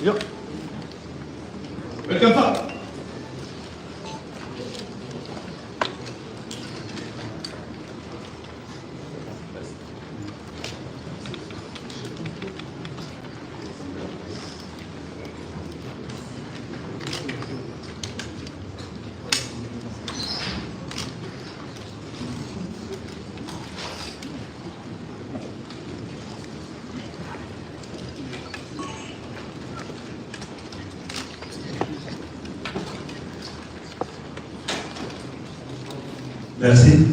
Yo. Welcome back. Merci.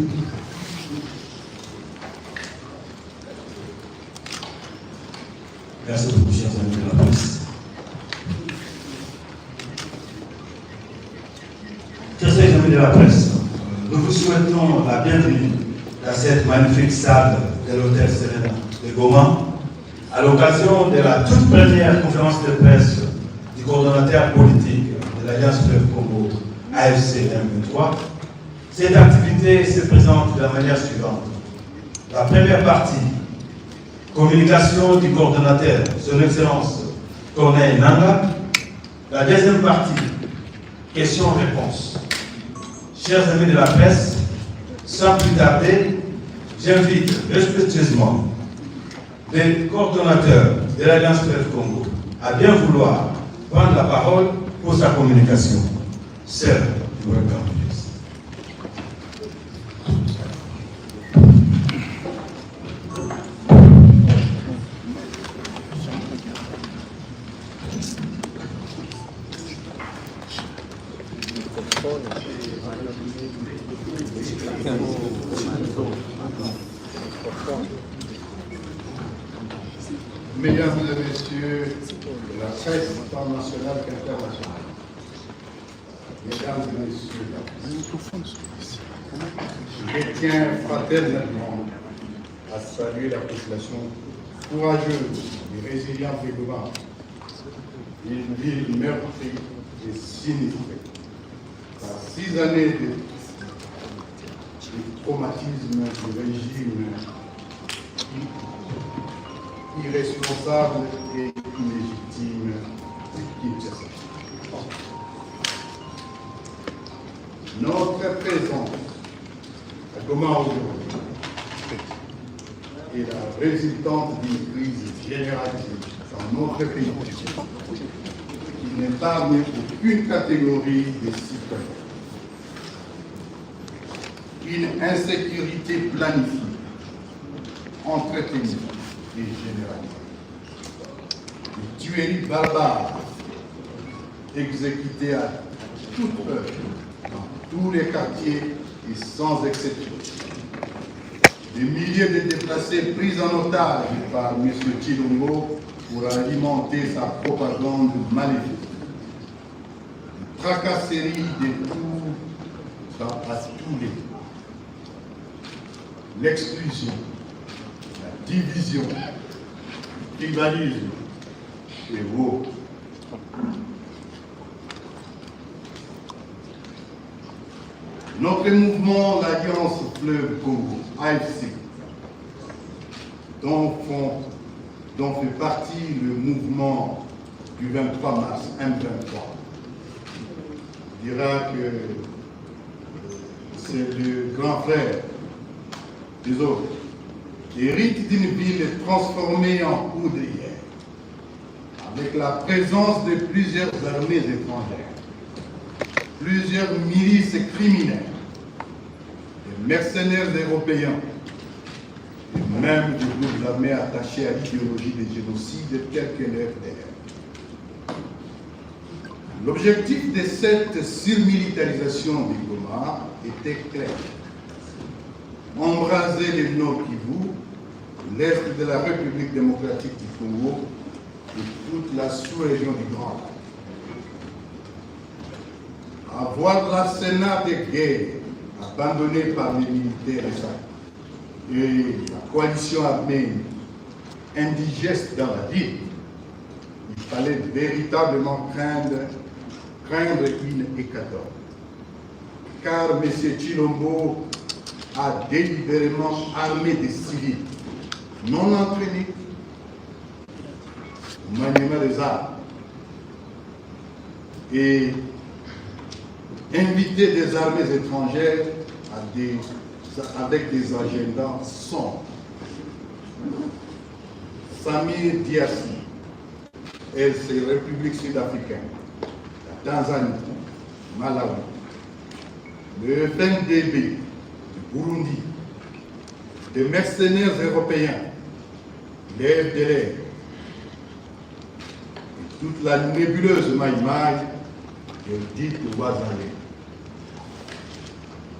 Merci beaucoup, chers amis de la presse. Chers amis de la presse, nous vous souhaitons la bienvenue dans cette magnifique salle de l'hôtel Serena de Goma, à l'occasion de la toute première conférence de presse du coordonnateur politique de l'Alliance Fleuve Congo, AFC M23. Cette activité se présente de la manière suivante. La première partie, communication du coordonnateur, son Excellence Corneille Nangaa. La deuxième partie, questions-réponses. Chers amis de la presse, sans plus tarder, j'invite respectueusement les coordonnateurs de l'Alliance Fleuve Congo à bien vouloir prendre la parole pour sa communication. Sir, you welcome. Mesdames et messieurs de la presse tant nationale qu'internationale, mesdames et messieurs, je tiens fraternellement à saluer la population courageuse et résiliente de Goma, une ville meurtrie et sinistrée par 6 années de traumatisme du régime irresponsable et illégitime de Kinshasa. Notre présence à Goma aujourd'hui est la résultante d'une crise généralisée dans notre pays qui n'épargne aucune catégorie des citoyens. Une insécurité planifiée, entretenue et généralisée. Une tuerie barbare exécutée à toute heure dans tous les quartiers et sans exception. Des milliers de déplacés pris en otage par M. Tshilombo pour alimenter sa propagande maléfique. Une tracasserie de tout à tous les niveaux. L'exclusion, la division, le tribalisme et autres. Notre mouvement, l'Alliance Fleuve Congo, AFC, dont fait partie le mouvement du 23 mars M23, dira que c'est le grand frère des autres, hérite d'une ville transformée en poudrière, avec la présence de plusieurs armées étrangères, plusieurs milices criminelles, des mercenaires européens, et même des groupes armés attachés à l'idéologie des génocides tels que l'FDR. L'objectif de cette surmilitarisation du Goma était clair. Embraser le Nord Kivu, l'Est de la République démocratique du Congo et toute la sous-région du Grand Lac. Avoir l'arsenal de guerre abandonné par les militaires et la coalition armée indigeste dans la ville, il fallait véritablement craindre une hécatombe. Car M. Tshilombo a délibérément armé des civils non entraînés au maniement des armes et inviter des armées étrangères avec des agendas sombres. Samir Diassi, elle c'est République sud-africaine, la Tanzanie, Malawi, le FNDB, le Burundi, des mercenaires européens, les FDLR, et toute la nébuleuse Maïmaï qu'elle dit que va aller.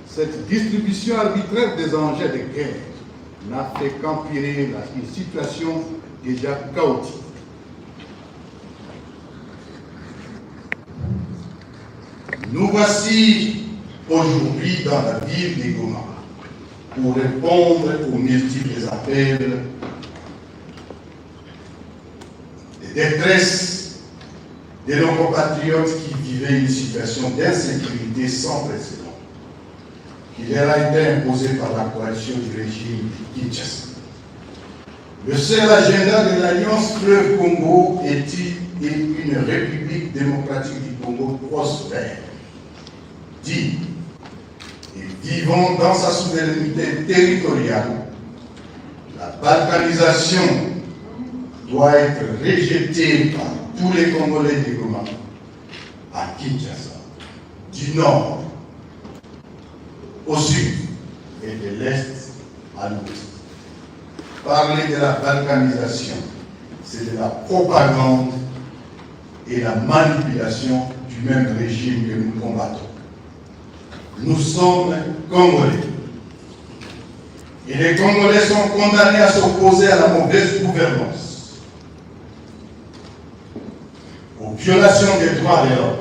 Cette distribution arbitraire des engins de guerre n'a fait qu'empirer une situation déjà chaotique. Nous voici aujourd'hui dans la ville de Goma pour répondre aux multiples appels de détresse de nos compatriotes qui vivaient une situation d'insécurité sans précédent, qui leur a été imposée par la coalition du régime de Kinshasa. Le seul agenda de l'Alliance Fleuve Congo est une république démocratique du Congo prospère, digne et vivant dans sa souveraineté territoriale. La balkanisation doit être rejetée par tous les Congolais de Goma à Kinshasa, du nord au sud et de l'est à l'ouest. Parler de la balkanisation, c'est de la propagande et la manipulation du même régime que nous combattons. Nous sommes Congolais. Et les Congolais sont condamnés à s'opposer à la mauvaise gouvernance, aux violations des droits de l'homme,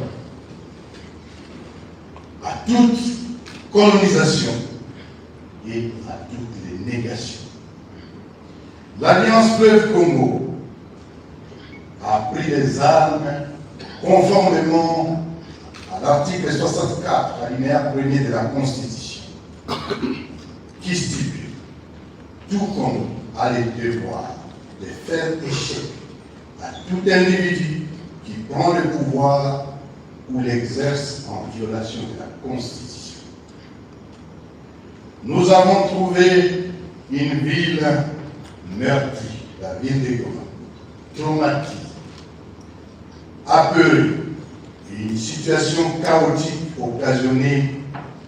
à toute colonisation et à toutes les négations. L'Alliance Fleuve Congo a pris les armes conformément à l'article 64, alinéa 1er de la Constitution, qui stipule tout Congo a le devoir de faire échec à tout individu qui prend le pouvoir ou l'exerce en violation de la Constitution. Nous avons trouvé une ville meurtrie, la ville de Goma, traumatisée, apeurée, et une situation chaotique occasionnée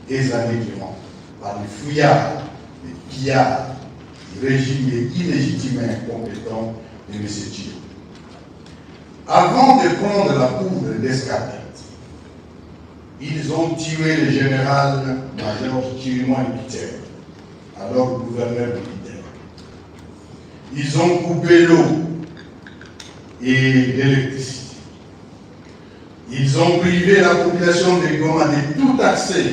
des années durant par les fouillards, les pillards, les régimes illégitimes et incompétents de M. Tchilou. Avant de prendre la poudre d'escapade, ils ont tué le général-major Chirimwami Peter, alors gouverneur militaire. Ils ont coupé l'eau et l'électricité. Ils ont privé la population de Goma de tout accès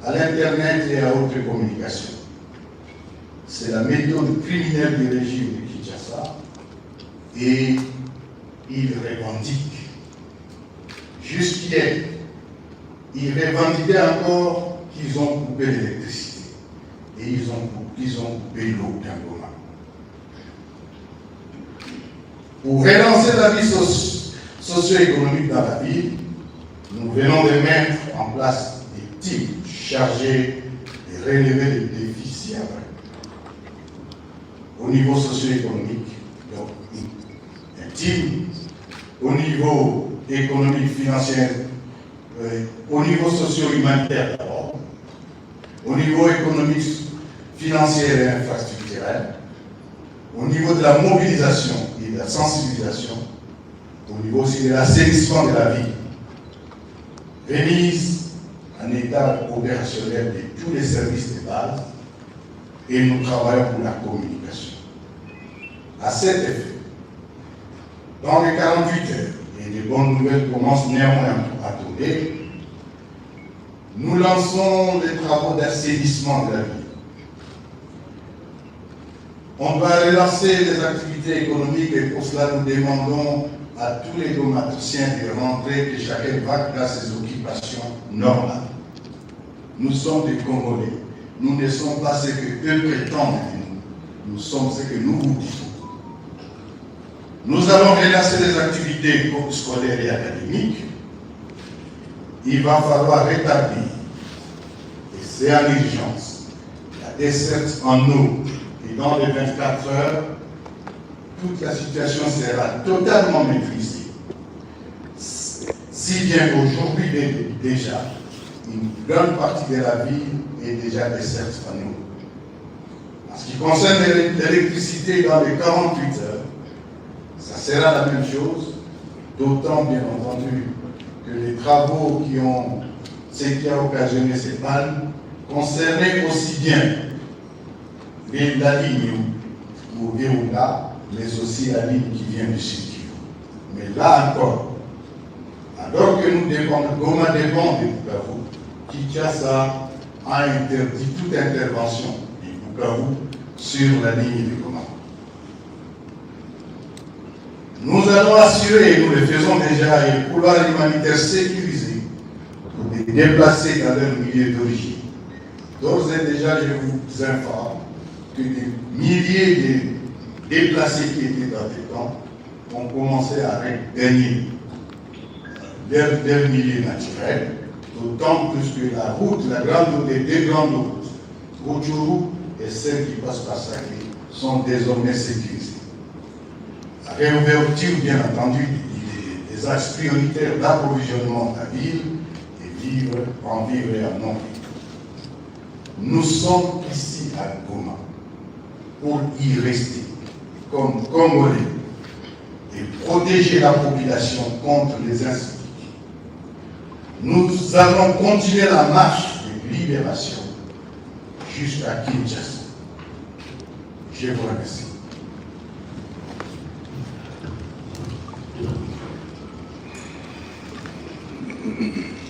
à l'Internet et à autres communications. C'est la méthode criminelle du régime de Kinshasa et ils revendiquent. Jusqu'hier, ils revendiquaient encore qu'ils ont coupé l'électricité et ils ont coupé l'eau dans Goma. Pour relancer la vie socio-économique dans la ville, nous venons de mettre en place des teams chargés de relever les défis après. Au niveau socio-économique, donc un team, au niveau économique, financier, au niveau socio-humanitaire d'abord, au niveau économique, financier et infrastructurel, au niveau de la mobilisation et de la sensibilisation, au niveau aussi de l'assainissement de la ville, remise en état opérationnel de tous les services de base, et nous travaillons pour la communication. À cet effet, dans les 48 heures, et les bonnes nouvelles commencent néanmoins à tomber, nous lançons les travaux d'assainissement de la ville. On va relancer les activités économiques et pour cela nous demandons à tous les gomatriciens de rentrer, que chacun va dans ses occupations normales. Nous sommes des Congolais. Nous ne sommes pas ce que eux prétendent de nous. Nous sommes ce que nous vous disons. Nous allons relancer les activités scolaires et académiques. il va falloir rétablir, et c'est en urgence, la desserte en eau. Et dans les 24 heures, toute la situation sera totalement maîtrisée. Si bien qu'aujourd'hui, déjà, une grande partie de la ville est déjà desserte en eau. En ce qui concerne l'électricité dans les 48 heures, ça sera la même chose, d'autant bien entendu que les travaux ce qui a occasionné ces pannes concernaient aussi bien la ligne ou Eoula, mais aussi la ligne qui vient de Chikio. Mais là encore, alors que Goma dépend de Bukavu, Kinshasa a interdit toute intervention de Bukavu sur la ligne de Goma. Nous allons assurer, et nous le faisons déjà, un couloir humanitaire sécurisé pour les déplacer dans leur milieu d'origine. D'ores et déjà, je vous informe que des milliers de déplacés qui étaient dans des camps ont commencé à regagner leur milieu naturel, d'autant plus que la route, les deux grandes routes, Rutshuru et celle qui passe par Sacré, sont désormais sécurisées. La réouverture, bien entendu, des axes prioritaires d'approvisionnement de la ville et en vivre et en non-vivre. Nous sommes ici à Goma pour y rester comme Congolais et protéger la population contre les insécurités. Nous allons continuer la marche de libération jusqu'à Kinshasa. Je vous remercie. Thank you.